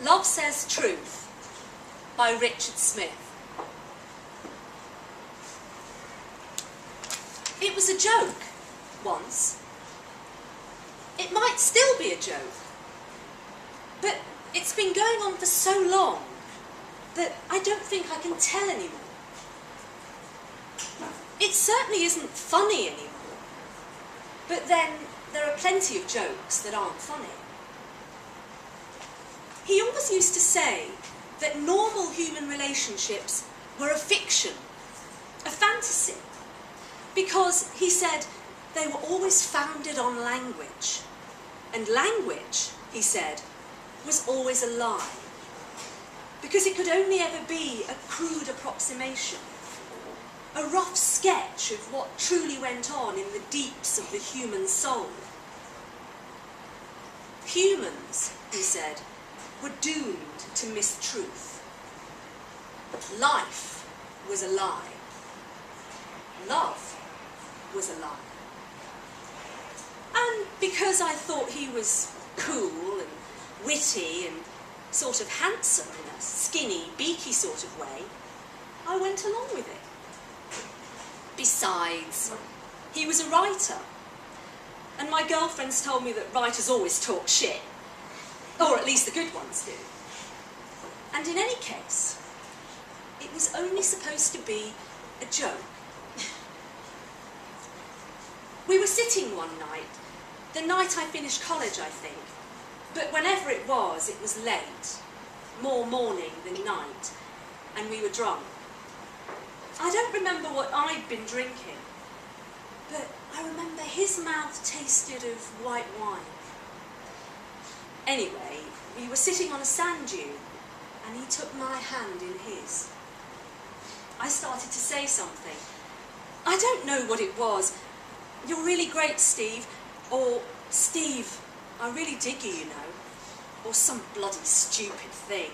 Love Says Truth by Richard Smyth. It was a joke once. It might still be a joke, but it's been going on for so long that I don't think I can tell anymore. It certainly isn't funny anymore, but then there are plenty of jokes that aren't funny. He always used to say that normal human relationships were a fiction, a fantasy, because, he said, they were always founded on language. And language, he said, was always a lie, because it could only ever be a crude approximation, a rough sketch of what truly went on in the deeps of the human soul. Humans, he said, were doomed to mistruth. Life was a lie. Love was a lie. And because I thought he was cool and witty and sort of handsome in a skinny, beaky sort of way, I went along with it. Besides, he was a writer, and my girlfriends told me that writers always talk shit, or at least the good ones do. And in any case, it was only supposed to be a joke. We were sitting one night, the night I finished college, I think, but whenever it was late, more morning than night, and we were drunk. I don't remember what I'd been drinking, but I remember his mouth tasted of white wine. Anyway, we were sitting on a sand dune, and he took my hand in his. I started to say something. I don't know what it was. "You're really great, Steve," or "Steve, I really dig you, you know," or some bloody stupid thing.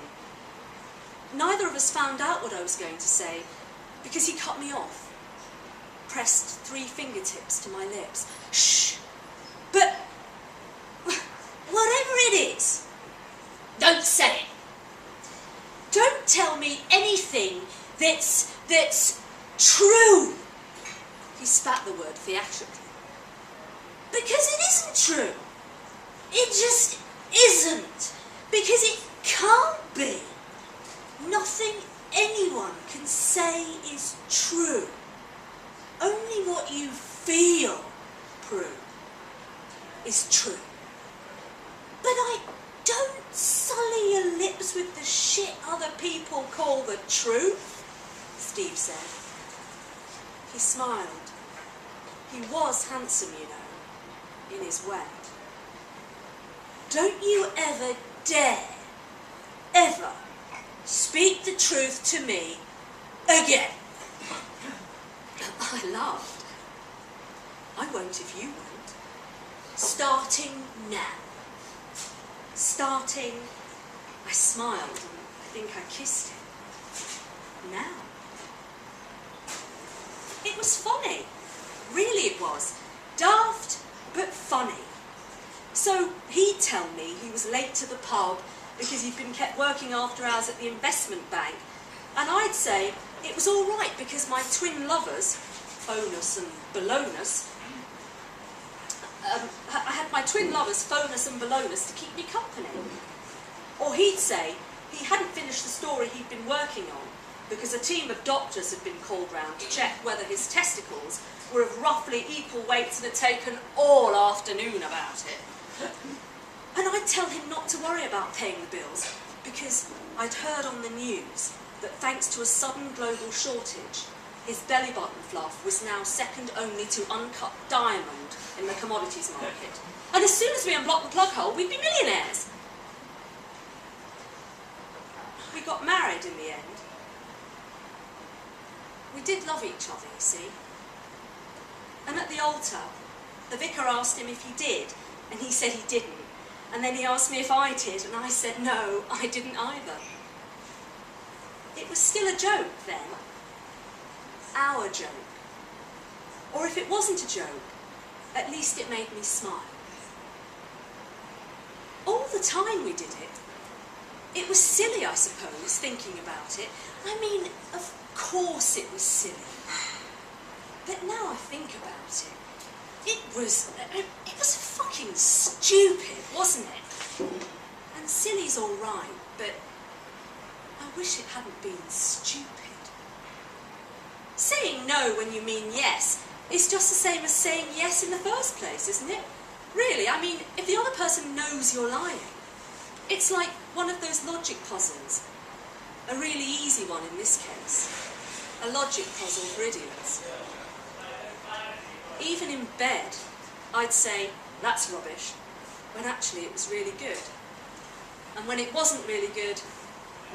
Neither of us found out what I was going to say, because he cut me off, pressed 3 fingertips to my lips. "Shh! But whatever it is, don't say it. Don't tell me anything that's true." He spat the word theatrically. "Because it isn't true. It just isn't. Because it can't be. Nothing anyone can say is true. Only what you feel, Prue, is true. But I don't sully your lips with the shit other people call the truth," Steve said. He smiled. He was handsome, you know, in his way. "Don't you ever dare, ever, speak the truth to me again." I laughed. "I won't if you won't. Starting now." Starting, I smiled and I think I kissed him. Now. It was funny. Really it was. Daft, but funny. So he'd tell me he was late to the pub because he'd been kept working after hours at the investment bank, and I'd say it was all right because my twin lovers, Bonus and Balonus, I had my twin lovers, Bonus and Balonus, to keep me company. Or he'd say he hadn't finished the story he'd been working on because a team of doctors had been called round to check whether his testicles were of roughly equal weights and had taken all afternoon about it. And I'd tell him not to worry about paying the bills because I'd heard on the news that thanks to a sudden global shortage, his belly button fluff was now second only to uncut diamond in the commodities market. And as soon as we unblocked the plug hole, we'd be millionaires. We got married in the end. We did love each other, you see. And at the altar, the vicar asked him if he did, and he said he didn't. And then he asked me if I did, and I said no, I didn't either. It was still a joke then. Our joke. Or if it wasn't a joke, at least it made me smile. All the time we did it. It was silly, I suppose, thinking about it. I mean, of course it was silly. But now I think about it, it was fucking stupid, wasn't it? And silly's all right, but I wish it hadn't been stupid. Saying no when you mean yes is just the same as saying yes in the first place, isn't it? Really, I mean, if the other person knows you're lying, it's like one of those logic puzzles. A really easy one in this case. A logic puzzle for idiots. Even in bed, I'd say, that's rubbish, when actually it was really good. And when it wasn't really good,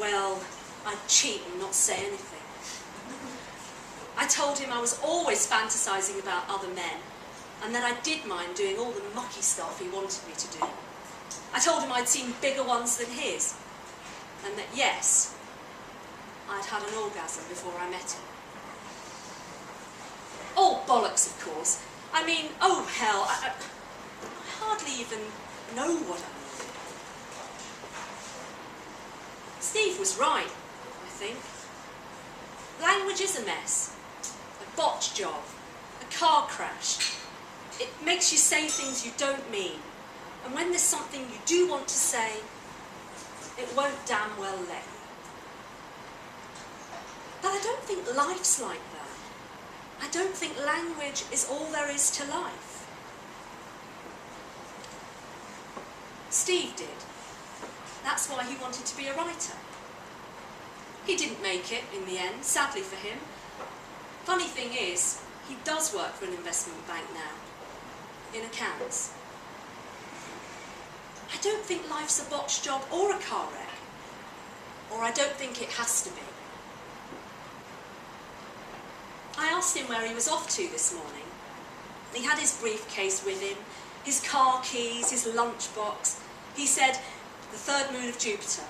well, I'd cheat and not say anything. I told him I was always fantasising about other men, and that I did mind doing all the mucky stuff he wanted me to do. I told him I'd seen bigger ones than his, and that yes, I'd had an orgasm before I met him. All bollocks, of course. I mean, oh hell, I hardly even know what I mean. Steve was right, I think. Language is a mess. A botch job. A car crash. It makes you say things you don't mean. And when there's something you do want to say, it won't damn well let you. But I don't think life's like that. I don't think language is all there is to life. Steve did. That's why he wanted to be a writer. He didn't make it in the end, sadly for him. Funny thing is, he does work for an investment bank now, in accounts. I don't think life's a botch job or a car wreck. Or I don't think it has to be. I asked him where he was off to this morning. He had his briefcase with him, his car keys, his lunchbox. He said, the third moon of Jupiter.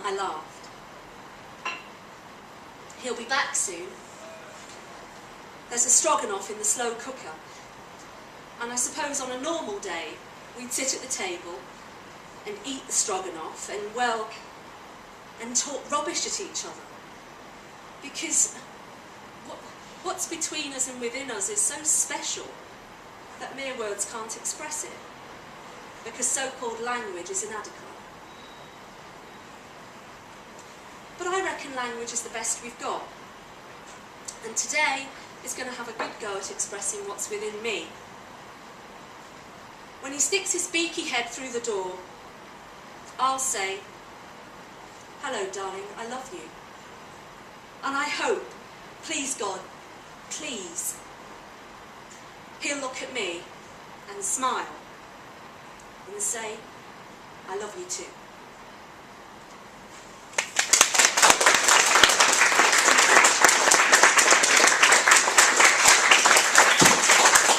I laughed. He'll be back soon. There's a stroganoff in the slow cooker. And I suppose on a normal day, we'd sit at the table and eat the stroganoff and, well, and talk rubbish at each other. Because what's between us and within us is so special that mere words can't express it. Because so-called language is inadequate. But I reckon language is the best we've got. And today is going to have a good go at expressing what's within me. When he sticks his beaky head through the door, I'll say, hello, darling, I love you. And I hope, please God, please, he'll look at me and smile and say, I love you too.